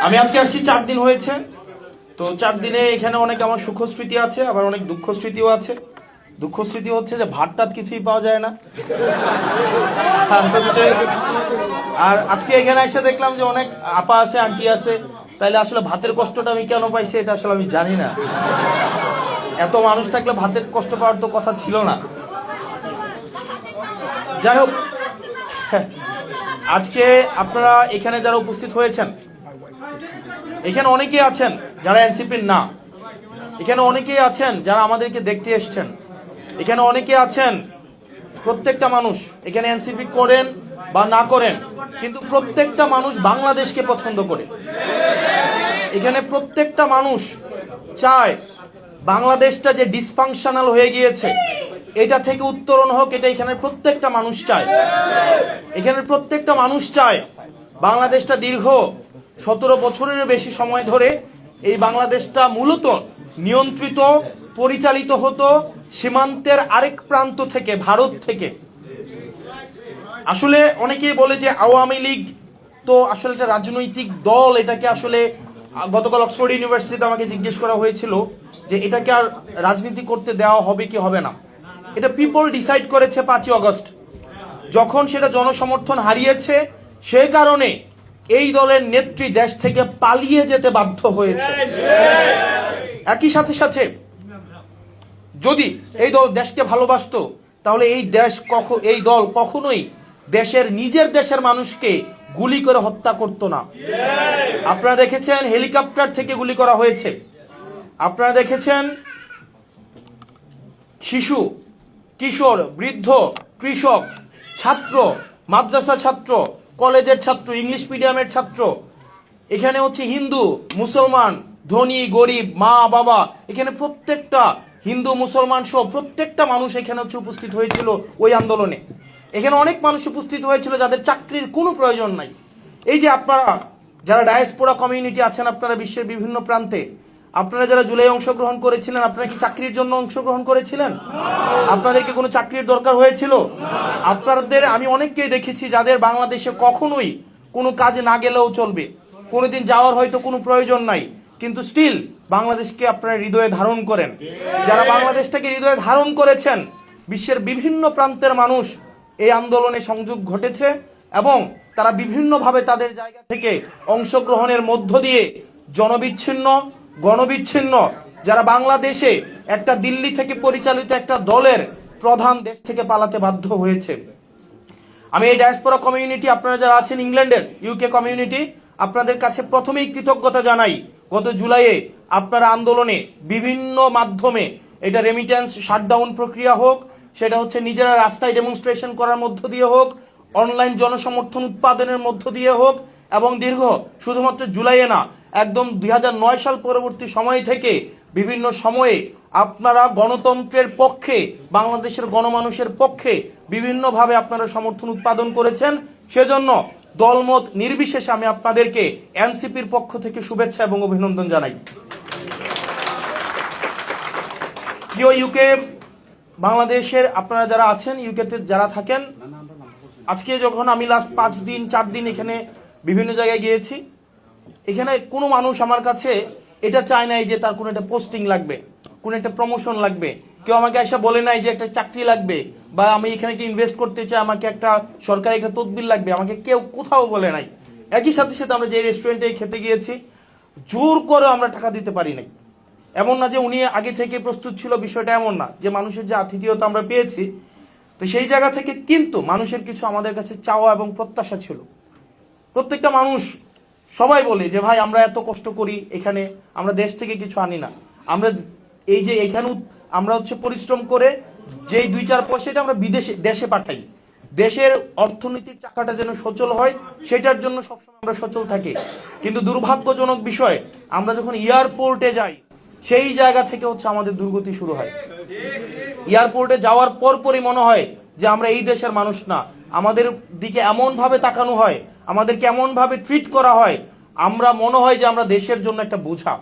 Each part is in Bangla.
আমি আজকে আসছি 4 দিন হয়েছে। তো 4 দিনে এখানে অনেক আমার সুখ স্মৃতি আছে, আবার অনেক দুঃখ স্মৃতিও আছে। দুঃখ স্মৃতি হচ্ছে যে ভাত টাত কিছুই পাওয়া যায় না। আর আজকে এখানে এসে দেখলাম যে অনেক আপা আছে, আন্টি আছে। তাইলে আসলে ভাতের কষ্টটা আমি কেন পাইছি এটা আসলে আমি জানি না। এত মানুষ থাকলে ভাতের কষ্ট পাওয়ার তো কথা ছিল না। যাই হোক, আজকে আপনারা এখানে যারা উপস্থিত হয়েছেন, এখানে অনেকেই আছেন যারা এনসিপির না, এখানে অনেকেই আছেন যারা আমাদেরকে দেখতে এসছেন, এখানে অনেকে আছেন, প্রত্যেকটা মানুষ এখানে এনসিপি করেন বা না করেন, কিন্তু প্রত্যেকটা মানুষ বাংলাদেশকে পছন্দ করে। এখানে প্রত্যেকটা মানুষ চায় বাংলাদেশটা যে ডিসফাংশনাল হয়ে গিয়েছে এটা থেকে উত্তরণ হোক, এটা এখানে প্রত্যেকটা মানুষ চায়। এখানে প্রত্যেকটা মানুষ চায় বাংলাদেশটা দীর্ঘ 17 বছরের বেশি সময় ধরে এই বাংলাদেশটা মূলত নিয়ন্ত্রিত পরিচালিত হতো সীমান্তের আরেক প্রান্ত থেকে, ভারত থেকে। আসলে অনেকেই বলে যে আওয়ামী লীগ তো আসলে একটা রাজনৈতিক দল, এটাকে আসলে গতকাল অক্সফোর্ড ইউনিভার্সিটিতে আমাকে জিজ্ঞেস করা হয়েছিল যে এটাকে আর রাজনীতি করতে দেওয়া হবে কি হবে না। এটা পিপল ডিসাইড করেছে 5ই আগস্ট, যখন সেটা জনসমর্থন হারিয়েছে সেই কারণে এই দলের নেত্রী দেশ থেকে পালিয়ে যেতে বাধ্য হয়েছে। একই সাথে সাথে যদি এই দল দেশকে ভালোবাসতো তাহলে এই দল কখনোই নিজের দেশের মানুষকে গুলি করে হত্যা করতো না। আপনারা দেখেছেন হেলিকপ্টার থেকে গুলি করা হয়েছে, আপনারা দেখেছেন শিশু, কিশোর, বৃদ্ধ, কৃষক, ছাত্র, মাদ্রাসা ছাত্র, কলেজের ছাত্র, ইংলিশ মিডিয়ামের ছাত্র, এখানে হচ্ছে হিন্দু, মুসলমান, ধনী, গরিব, মা, বাবা, এখানে প্রত্যেকটা হিন্দু মুসলমান সহ প্রত্যেকটা মানুষ এখানে হচ্ছে উপস্থিত হয়েছিল ওই আন্দোলনে। এখানে অনেক মানুষ উপস্থিত হয়েছিল যাদের চাকরির কোনো প্রয়োজন নাই। এই যে আপনারা যারা ডায়াসপোরা কমিউনিটি আছেন, আপনারা বিশ্বের বিভিন্ন প্রান্তে, আপনারা যারা জুলাই অংশগ্রহণ করেছিলেন, আপনারা কি চাকরির জন্য অংশগ্রহণ করেছিলেন? আপনাদেরকে কোনো চাকরির দরকার হয়েছিল? আপনাদের আমি অনেককেই দেখেছি যাদের বাংলাদেশে কখনোই কোনো কাজে না গেলেও চলবে, কোনোদিন যাওয়ার হয়তো কোনো প্রয়োজন নাই, কিন্তু স্টিল বাংলাদেশকে আপনারা হৃদয়ে ধারণ করেন। যারা বাংলাদেশটাকে হৃদয়ে ধারণ করেছেন, বিশ্বের বিভিন্ন প্রান্তের মানুষ এই আন্দোলনে সংযোগ ঘটেছে এবং তারা বিভিন্নভাবে তাদের জায়গা থেকে অংশগ্রহণের মধ্য দিয়ে জনবিচ্ছিন্ন, গণবিচ্ছিন্ন, যারা বাংলাদেশে একটা দিল্লি থেকে পরিচালিত একটা দলের প্রধান দেশ থেকে পালাতে বাধ্য হয়েছে। আমি এই ডায়াসপোরা কমিউনিটি, আপনারা যারা আছেন ইংল্যান্ডের, ইউকে কমিউনিটি, আপনাদের কাছে প্রথমেই কৃতজ্ঞতা জানাই। গত জুলাইয়ে আপনারা আন্দোলনে বিভিন্ন মাধ্যমে, এটা রেমিটেন্স শাটডাউন প্রক্রিয়া হোক, সেটা হচ্ছে নিজেরা রাস্তায় ডেমনস্ট্রেশন করার মধ্য দিয়ে হোক, অনলাইন জনসমর্থন উৎপাদনের মধ্য দিয়ে হোক, এবং দীর্ঘ শুধুমাত্র জুলাইয়ে না, একদম 2009 সাল পরবর্তী সময় থেকে বিভিন্ন সময়ে আপনারা গণতন্ত্রের পক্ষে, বাংলাদেশের গণমানুষের পক্ষে বিভিন্নভাবে আপনারা সমর্থন উৎপাদন করেছেন। সেজন্য দলমত নির্বিশেষে আমি আপনাদেরকে এনসিপির পক্ষ থেকে শুভেচ্ছা এবং অভিনন্দন জানাই। প্রিয় ইউকে বাংলাদেশের আপনারা যারা আছেন, ইউকেতে যারা থাকেন, আজকে যখন আমি লাস্ট 4 দিন এখানে বিভিন্ন জায়গায় গিয়েছি, এখানে কোনো মানুষ আমার কাছে এটা চায় নাই যে তার কোনো একটা পোস্টিং লাগবে, কোনো একটা প্রমোশন লাগবে। কেউ আমাকে এসে বলে নাই যে একটা চাকরি লাগবে, বা আমি এখানে একটা ইনভেস্ট করতে চাই, আমাকে একটা সরকারি একটা তদবির লাগবে, আমাকে কেউ কোথাও বলে নাই। একই সাথে সাথে আমরা যে রেস্টুরেন্টে খেতে গিয়েছি, জোর করে আমরা টাকা দিতে পারি নাই। এমন না যে উনি আগে থেকে প্রস্তুত ছিল, বিষয়টা এমন না। যে মানুষের যে আতিথেয়তা আমরা পেয়েছি, তো সেই জায়গা থেকে কিন্তু মানুষের কিছু আমাদের কাছে চাওয়া এবং প্রত্যাশা ছিল। প্রত্যেকটা মানুষ সবাই বলে যে ভাই আমরা এত কষ্ট করি এখানে, আমরা দেশ থেকে কিছু আনি না, আমরা এই যে এখানে আমরা হচ্ছে পরিশ্রম করে যেই 2-4 পয়সাটা আমরা দেশে পাঠাই, দেশের অর্থনীতির চাকাটা যেন সচল হয়, সেটার জন্য সবসময় আমরা সচল থাকি। কিন্তু দুর্ভাগ্যজনক বিষয়, আমরা যখন এয়ারপোর্টে যাই, সেই জায়গা থেকে হচ্ছে আমাদের দুর্গতি শুরু হয়। এয়ারপোর্টে যাওয়ার পরই মনে হয় যে আমরা এই দেশের মানুষ না, আমাদের দিকে এমন ভাবে তাকানো হয়, আমাদেরকে এমন ভাবে ট্রিট করা হয়, আমরা মনে হয় যে আমরা দেশের জন্য একটা বোঝা।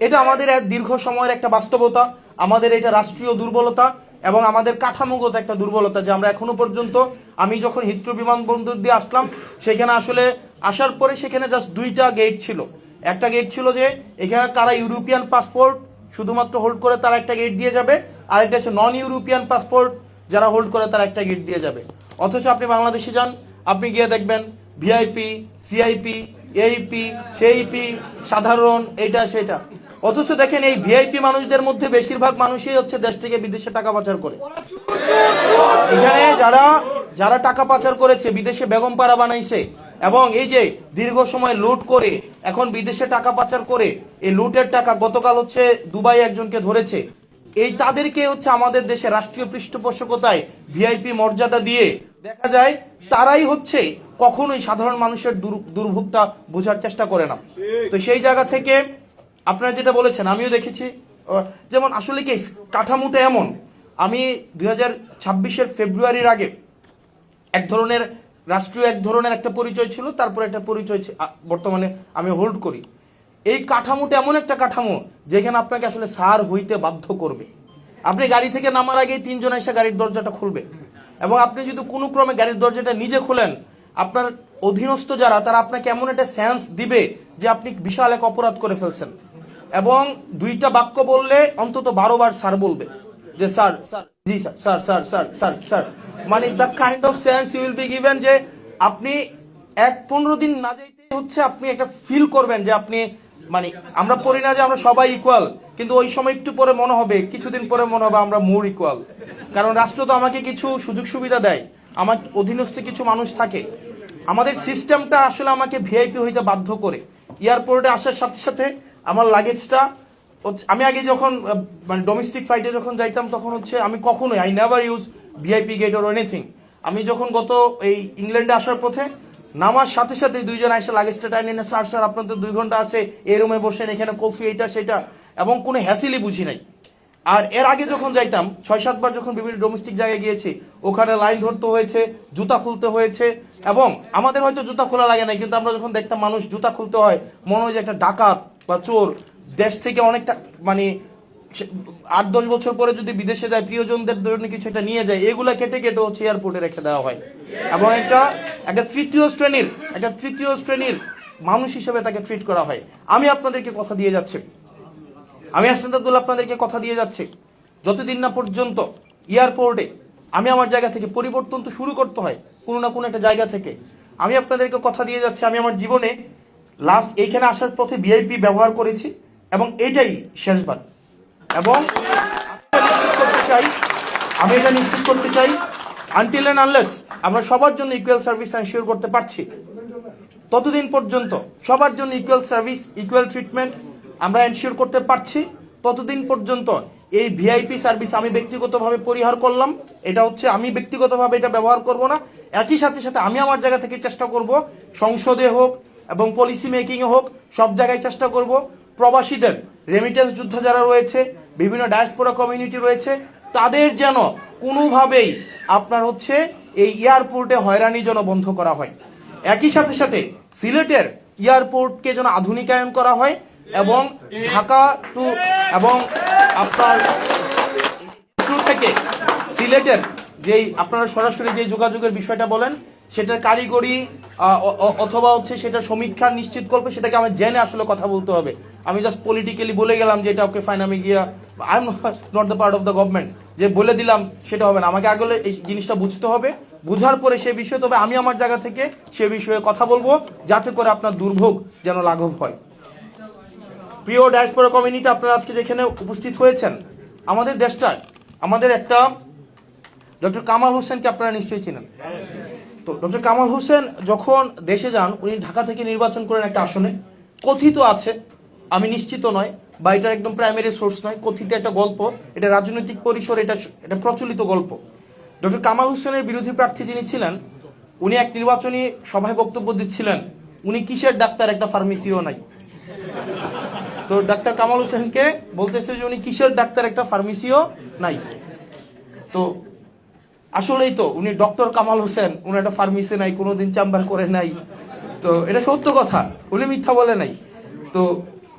এটা আমাদের এক দীর্ঘ সময়ের একটা বাস্তবতা, আমাদের এটা রাষ্ট্রীয় দুর্বলতা এবং আমাদের কাঠামোগত একটা দুর্বলতা, যে আমরা এখনো পর্যন্ত, আমি যখন হিথ্রো বিমানবন্দর দিয়ে আসলাম, সেখানে আসলে আসার পরে সেখানে জাস্ট 2টা গেট ছিল, একটা গেট ছিল যে এখানে তারা ইউরোপিয়ান পাসপোর্ট শুধুমাত্র হোল্ড করে তারা একটা গেট দিয়ে যাবে, আর একটা হচ্ছে নন ইউরোপিয়ান পাসপোর্ট যারা হোল্ড করে তারা একটা গেট দিয়ে যাবে। অথচ আপনি বাংলাদেশে যান, আপনি গিয়ে দেখবেন ভিআইপি, সিআইপি, এইপি, সেইপি, সাধারণ, এইটা সেটা। অথচ দেখেন এই ভিআইপি মানুষদের মধ্যে বেশিরভাগ মানুষই হচ্ছে দেশ থেকে বিদেশে টাকা পাচার করে। এখানে যারা যারা টাকা পাচার করেছে, বিদেশে বেগম পাড়া বানাইছে, এবং এই যে দীর্ঘ সময় লুট করে এখন বিদেশে টাকা পাচার করে এই লুটের টাকা গতকাল হচ্ছে দুবাই একজনকে ধরেছে, এই তাদেরকে হচ্ছে আমাদের দেশে রাষ্ট্রীয় পৃষ্ঠপোষকতায় ভিআইপি মর্যাদা দিয়ে দেখা যায় তারাই হচ্ছে কখনোই সাধারণ মানুষের দুর্ভোগটা বোঝার চেষ্টা করে না। তো সেই জায়গা থেকে আপনারা যেটা বলেছেন আমিও দেখেছি, যেমন আসলে কি কাঠামোটা এমন, আমি 2026-এর ফেব্রুয়ারির আগে এক ধরনের রাষ্ট্রীয় এক ধরনের একটা পরিচয় ছিল, তারপর একটা পরিচয় বর্তমানে আমি হোল্ড করি। এই কাঠামোটা এমন একটা কাঠামো যেখানে আপনাকে আসলে সার হইতে বাধ্য করবে। আপনি গাড়ি থেকে নামার আগে তিনজন এসে গাড়ির দরজাটা খুলবে, এবং আপনি যদি কোনো ক্রমে গাড়ির দরজাটা নিজে খোলেন, আপনার অধীনস্থ যারা তারা আপনাকে এমন একটা সেন্স দিবে যে আপনি বিশাল এক অপরাধ করে ফেলছেন, এবং দুইটা বাক্য বললে অন্তত 12 বার স্যার বলবে, যে স্যার স্যার, জি sir, sir sir sir sir sir, মানে the kind of sense you will be given, যে আপনি 15 দিন না যাইতে হচ্ছে আপনি একটা ফিল করবেন যে আপনি, মানে আমরা পড়ি না যে আমরা সবাই ইকুয়াল, কিন্তু ওই সময় একটু পরে মনে হবে, কিছুদিন পরে মনে হবে আমরা মোর ইকুয়াল। কারণ রাষ্ট্র তো আমাকে কিছু সুযোগ সুবিধা দেয়, আমার অধীনস্থ কিছু মানুষ থাকে, আমাদের সিস্টেমটা আসলে আমাকে ভিআইপি হইতে বাধ্য করে। এয়ারপোর্টে আসার সাথে সাথে আমার লাগেজটা, আমি আগে যখন মানে ডোমেস্টিক ফ্লাইটে যখন যাইতাম তখন হচ্ছে আমি কখনোই I never use VIP gate or anything. আমি যখন গত এই ইংল্যান্ডে আসার পথে নামার সাথে সাথে দুইজন এসে লাগেজটা টাইনে না, স্যার স্যার আপনার তো 2 ঘন্টা আছে, এই রুমে বসেন, এখানে কফি, এটা সেটা, এবং কোনো হ্যাসিলই বুঝি নাই। আর এর আগে যখন যাইতাম 6-7 বার যখন বিভিন্ন ডোমেস্টিক জায়গায় গিয়েছি, ওখানে লাইন ধরতে হয়েছে, জুতা খুলতে হয়েছে, এবং আমাদের হয়তো জুতা খোলা লাগে না, কিন্তু আমরা যখন দেখতাম মানুষ জুতা খুলতে হয়, মনে হয় যে একটা ডাকাত বা চোর দেশ থেকে অনেকটা, মানে 8-10 বছর পরে যদি বিদেশে যায় প্রিয়জনদের জন্য কিছু একটা নিয়ে যায়, এগুলা কেটে কেটে হচ্ছে এয়ারপোর্টে রেখে দেওয়া হয়, এবং একটা তৃতীয় শ্রেণীর মানুষ হিসেবে তাকে ট্রিট করা হয়। আমি আপনাদেরকে কথা দিয়ে যাচ্ছি, আমি হাসনাত আব্দুল্লাহ আপনাদেরকে কথা দিয়ে যাচ্ছি, যতদিন না পর্যন্ত এয়ারপোর্টে আমি আমার জায়গা থেকে, পরিবর্তন তো শুরু করতে হয় কোনো না কোনো একটা জায়গা থেকে, আমি আপনাদেরকে কথা দিয়ে যাচ্ছি, আমি আমার জীবনে লাস্ট এইখানে আসার পথে ভিআইপি ব্যবহার করেছি, এবং এটাই শেষবার। এবং আমি এটা নিশ্চিত করতে চাই আনটিল এন্ড আনলেস আমরা সবার জন্য ইকুয়াল সার্ভিস এনশিওর করতে পারছি, ততদিন পর্যন্ত সবার জন্য ইকুয়াল সার্ভিস, ইকুয়াল ট্রিটমেন্ট আমরা এনশিওর করতে পারছি, ততদিন পর্যন্ত এই ভিআইপি সার্ভিস আমি ব্যক্তিগতভাবে পরিহার করলাম। এটা হচ্ছে আমি ব্যক্তিগতভাবে এটা ব্যবহার করব না। একই সাথে সাথে আমি আমার জায়গা থেকে চেষ্টা করব, সংসদে হোক এবং পলিসি মেকিংয়ে হোক, সব জায়গায় চেষ্টা করব প্রবাসীদের, রেমিটেন্স যোদ্ধা যারা রয়েছে, বিভিন্ন ডায়াসপোরা কমিউনিটি রয়েছে, তাদের যেন কোনোভাবেই আপনার হচ্ছে এই এয়ারপোর্টে হয়রানি যেন বন্ধ করা হয়। একই সাথে সাথে সিলেটের এয়ারপোর্টকে যেন আধুনিকায়ন করা হয়, এবং ঢাকা টু এবং আপনার থেকে সিলেটের যেই আপনারা সরাসরি যে যোগাযোগের বিষয়টা বলেন, সেটার কারিগরি অথবা হচ্ছে সেটা সমীক্ষা নিশ্চিত করবে, সেটাকে আমার জেনে আসলে কথা বলতে হবে। আমি জাস্ট পলিটিক্যালি বলে গেলাম যে এটা ওকে ফাইন, আমি গিয়া I am not the part of the government, যে বলে দিলাম সেটা হবে না। আমাকে আগে এই জিনিসটা বুঝতে হবে, বুঝার পরে সে বিষয়ে তবে আমি আমার জায়গা থেকে সে বিষয়ে কথা বলবো, যাতে করে আপনার দুর্ভোগ যেন লাঘব হয়। প্রিয় ডায়াসপোরা কমিউনিটি, আপনারা আজকে যেখানে উপস্থিত হয়েছেন, আমাদের দেশটার, আমাদের একটা ডক্টর কামাল হোসেনকে আপনারা নিশ্চয়ই চিনেন। তো ডক্টর কামাল হোসেন যখন দেশে যান, উনি ঢাকা থেকে নির্বাচন করেন একটা আসনে, কথিত আছে, আমি নিশ্চিত নয়, বা এটা একদম প্রাইমারি সোর্স নয়, কথিত একটা গল্প, এটা রাজনৈতিক পরিসর, এটা প্রচলিত গল্প। ডক্টর কামাল হোসেনের বিরোধী প্রার্থী যিনি ছিলেন, উনি এক নির্বাচনী সভায় বক্তব্য দিচ্ছিলেন, উনি কিসের ডাক্তার, একটা ফার্মেসিও নাই। তো ডাক্তার কামাল হোসেনকে বলতেছে যে উনি কিসের ডাক্তার, একটা ফার্মেসিও নাই। তো আসলেই তো উনি ডক্টর কামাল হোসেন, উনি একটা ফার্মেসি নাই, কোনোদিন চেম্বার করে নাই, তো এটা সত্য কথা, উনি মিথ্যা বলে নাই। তো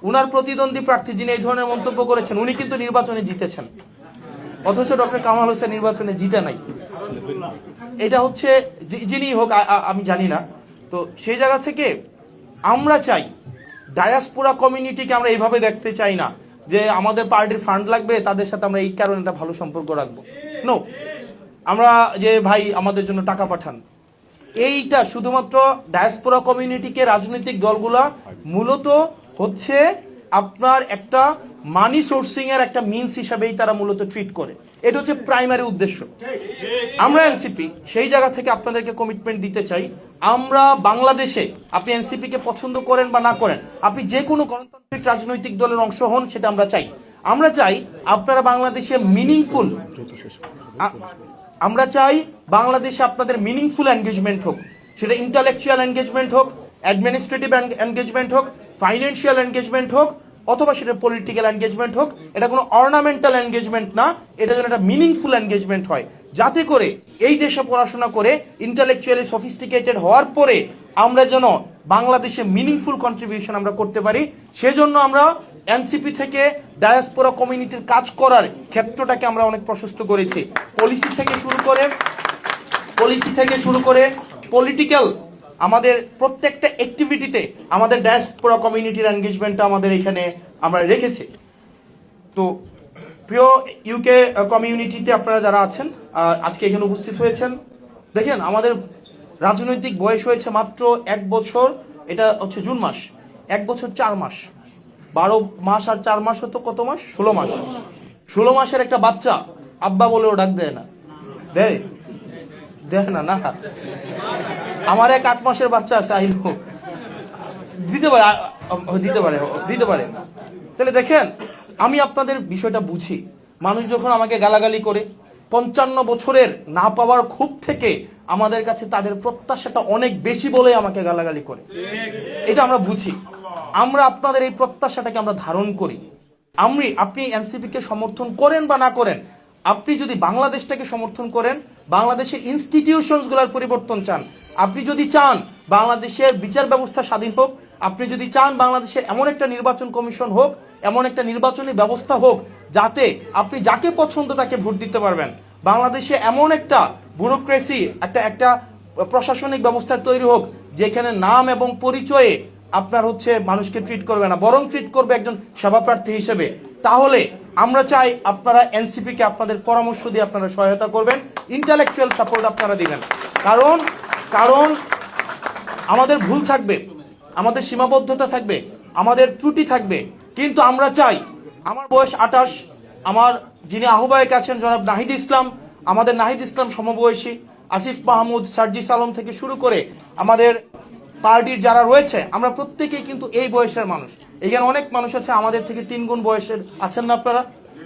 উনার প্রতিদ্বন্দ্বী প্রার্থী যিনি এই ধরনের মন্তব্য করেছেন, উনি কিন্তু নির্বাচনে জিতেছেন, অথচ ডক্টর কামাল হোসেন নির্বাচনে জিতে নাই। এটা হচ্ছে যিনি হোক আমি জানি না। তো সেই জায়গা থেকে আমরা চাই ডায়াসপোরা কমিউনিটিকে আমরা এইভাবে দেখতে চাই না যে আমাদের পার্টির ফান্ড লাগবে, তাদের সাথে আমরা এই কারণে একটা ভালো সম্পর্ক রাখবো। নো, আমরা যে ভাই আমাদের জন্য টাকা পাঠান, এইটা শুধুমাত্র ডায়াসপোরা কমিউনিটিকে রাজনৈতিক দলগুলা মূলত হচ্ছে আপনার একটা মানি সোর্সিং এর একটা মিনস হিসাবেই তারা মূলত ট্রিট করে। এটা হচ্ছে প্রাইমারি উদ্দেশ্য। আমরা এনসিপি সেই জায়গা থেকে আপনাদেরকে কমিটমেন্ট দিতে চাই, আমরা বাংলাদেশে, আপনি এনসিপি কে পছন্দ করেন বা না করেন, আপনি যে কোনো গণতান্ত্রিক রাজনৈতিক দলের অংশ হন, সেটা আমরা চাই। আমরা চাই আপনারা বাংলাদেশে মিনিংফুল, আমরা চাই বাংলাদেশে আপনাদের মিনিংফুল এনগেজমেন্ট হোক, সেটা ইন্টালেকচুয়াল এনগেজমেন্ট হোক, অ্যাডমিনিস্ট্রেটিভ এনগেজমেন্ট হোক, ফাইন্যান্সিয়াল এনগেজমেন্ট হোক, অথবা সেটা পলিটিক্যাল এনগেজমেন্ট হোক। এটা কোনো অর্নামেন্টাল এনগেজমেন্ট না, এটা যেন একটা মিনিংফুল এনগেজমেন্ট হয়, যাতে করে এই দেশে পড়াশোনা করে ইন্টালেকচুয়ালি সফিস্টিকেটেড হওয়ার পরে আমরা যেন বাংলাদেশে মিনিংফুল কন্ট্রিবিউশন আমরা করতে পারি। সেজন্য আমরা এনসিপি থেকে ডায়াসপোরা কমিউনিটির কাজ করার ক্ষেত্রটাকে আমরা অনেক প্রশস্ত করেছি। পলিসি থেকে শুরু করে পলিটিক্যাল আমাদের প্রত্যেকটা অ্যাক্টিভিটিতে আমাদের ডায়াসপোরা কমিউনিটির এনগেজমেন্টটা আমাদের এখানে আমরা রেখেছি। তো প্রিয় ইউকে কমিউনিটিতে আপনারা যারা আছেন, আজকে এখানে উপস্থিত হয়েছেন, দেখেন আমাদের রাজনৈতিক বয়স হয়েছে মাত্র 1 বছর, এটা হচ্ছে জুন মাস, 1 বছর 4 মাস, 12 মাস আর 4 মাস হতো কত মাস? 16 মাস। 16 মাসের একটা বাচ্চা আব্বা বলেও ডাক দেয় না, দেয় না? না, আমার এক 8 মাসের বাচ্চা আছে, আইলো দিতে পারে। তাহলে দেখেন, আমি আপনাদের বিষয়টা বুঝি। মানুষ যখন আমাকে গালাগালি করে, 55 বছরের না পাওয়ার ক্ষোভ থেকে আমাদের কাছে তাদের প্রত্যাশাটা অনেক বেশি বলে আমাকে গালাগালি করে, এটা আমরা বুঝি। আমরা আপনাদের এই প্রত্যাশাটাকে আমরা ধারণ করি। আপনি এনসিপি কে সমর্থন করেন বা না করেন, আপনি যদি বাংলাদেশটাকে সমর্থন করেন, বাংলাদেশের ইনস্টিটিউশনস গুলার পরিবর্তন চান, আপনি যদি চান বাংলাদেশের বিচার ব্যবস্থা স্বাধীন হোক, আপনি যদি চান বাংলাদেশের এমন একটা নির্বাচন কমিশন হোক, এমন একটা নির্বাচনী ব্যবস্থা হোক যাতে আপনি যাকে পছন্দ তাকে ভোট দিতে পারবেন, বাংলাদেশে এমন একটা ব্যুরোক্রেসি, একটা প্রশাসনিক ব্যবস্থা তৈরি হোক যেখানে নাম এবং পরিচয়ে আপনার হচ্ছে মানুষকে ট্রিট করবে না, বরং ট্রিট করবে একজন সেবাপ্রার্থী হিসেবে, তাহলে আমরা চাই আপনারা এনসিপি কে আপনাদের পরামর্শ দিয়ে আপনারা সহায়তা করবেন, ইন্টালেকচুয়াল সাপোর্ট আপনারা দিবেন। কারণ আমাদের ভুল থাকবে, আমাদের সীমাবদ্ধতা থাকবে, আমাদের ত্রুটি থাকবে, কিন্তু আমরা চাই, আমার বয়স 28, আমার যিনি আহ্বায়ক আছেন জনাব নাহিদ ইসলাম, আমাদের নাহিদ ইসলাম সমবয়সী, আসিফ মাহমুদ, সার্জিস আলম থেকে শুরু করে আমাদের পার্টির যারা রয়েছে, আমরা প্রত্যেকেই কিন্তু এই বয়সের মানুষ। এখানে অনেক মানুষ আছে আমাদের থেকে 3 গুণ বয়সের, আছেন না আপনারা?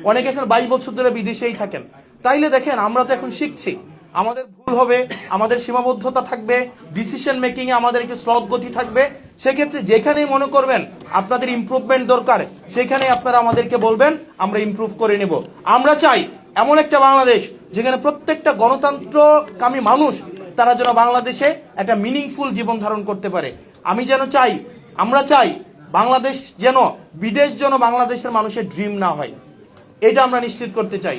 অনেকে আছেন 22 বছর ধরে বিদেশেই থাকেন। তাইলে দেখেন, আমরা তো এখন শিখছি, আমাদের ভুল হবে, আমাদের সীমাবদ্ধতা থাকবে, ডিসিশন মেকিং এ আমাদের একটু স্লথ গতি থাকবে। সেক্ষেত্রে যেখানেই মনে করবেন আপনাদের ইমপ্রুভমেন্ট দরকার, সেখানে আপনারা আমাদেরকে বলবেন, আমরা ইমপ্রুভ করে নেব। আমরা চাই এমন একটা বাংলাদেশ যেখানে প্রত্যেকটা গণতন্ত্রকামী মানুষ তারা যেন বাংলাদেশে একটা মিনিংফুল জীবন ধারণ করতে পারে। আমরা চাই বাংলাদেশ যেন, বিদেশ যেন বাংলাদেশের মানুষের ড্রিম না হয়, এটা আমরা নিশ্চিত করতে চাই।